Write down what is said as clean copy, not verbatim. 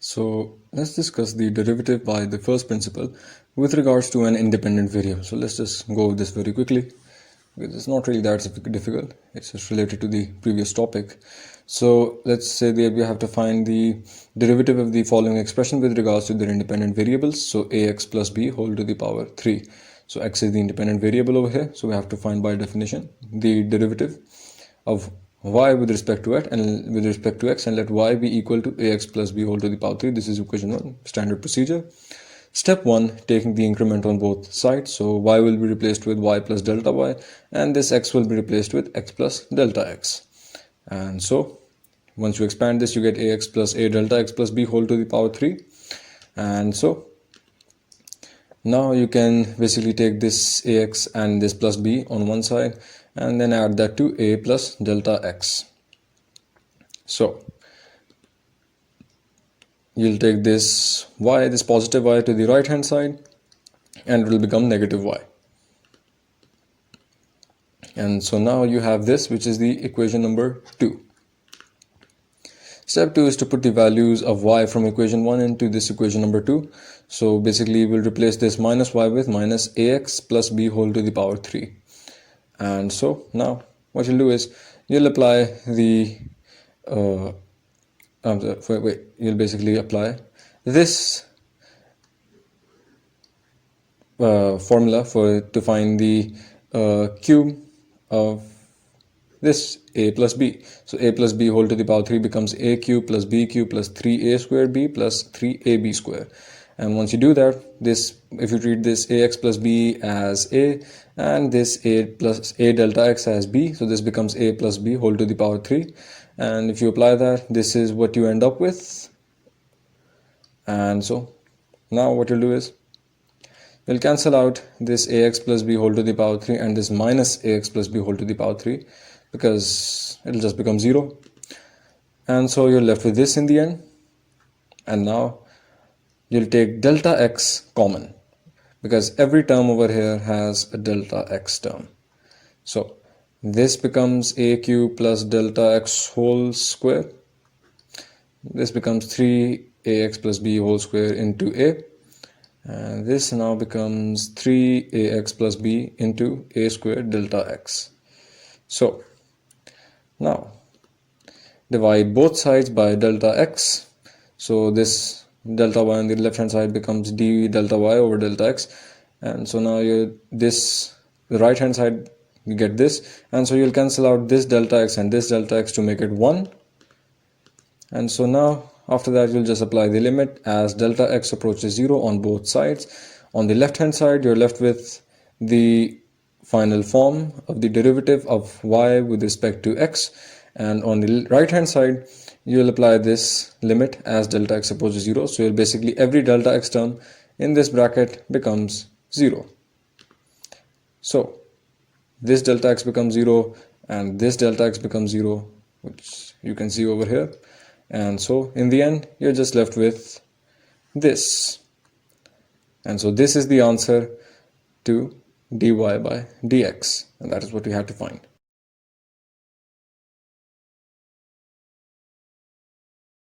So let's discuss the derivative by the first principle with regards to an independent variable. So let's just go over this very quickly because it's not really that difficult. It's just related to the previous topic. So let's say that we have to find the derivative of the following expression with regards to their independent variables. So ax plus b whole to the power 3. So x is the independent variable over here. So we have to find by definition the derivative of y with respect to x and with respect to x, and let y be equal to ax plus b whole to the power 3. This is equation 1, standard procedure. Step 1, taking the increment on both sides. So y will be replaced with y plus delta y, and this x will be replaced with x plus delta x. And so once you expand this, you get ax plus a delta x plus b whole to the power 3. And so now you can basically take this ax and this plus b on one side and then add that to a plus delta x. So you'll take this y, this positive y, to the right hand side, and it will become negative y. And so now you have this, which is the equation number 2. Step 2 is to put the values of y from equation 1 into this equation number 2. So basically we'll replace this minus y with minus ax plus b whole to the power 3. And so now what you'll do is you'll apply the you'll basically apply this formula to find the cube of this a plus b. So a plus b whole to the power 3 becomes a cube plus b cube plus 3a squared b plus 3ab squared. And once you do that, this, if you treat this ax plus b as a and this a plus a delta x as b, so this becomes a plus b whole to the power 3. And if you apply that, this is what you end up with. And so now what you'll do is you'll cancel out this ax plus b whole to the power 3 and this minus ax plus b whole to the power 3, because it'll just become 0. And so you're left with this in the end. And now you'll take delta x common, because every term over here has a delta x term. So this becomes a cube plus delta x whole square. This becomes 3ax plus b whole square into a. And this now becomes 3ax plus b into a squared delta x. So now divide both sides by delta x. So this delta y on the left hand side becomes d delta y over delta x. And so now the right hand side, you get this, and so you'll cancel out this delta x and this delta x to make it 1. And so now after that you'll just apply the limit as delta x approaches 0 on both sides. On the left hand side, you're left with the final form of the derivative of y with respect to x, and on the right hand side you'll apply this limit as delta x approaches 0. So you'll basically, every delta x term in this bracket becomes 0. So this delta x becomes 0 and this delta x becomes 0, which you can see over here. And so in the end you're just left with this. And so this is the answer to dy by dx, and that is what we had to find.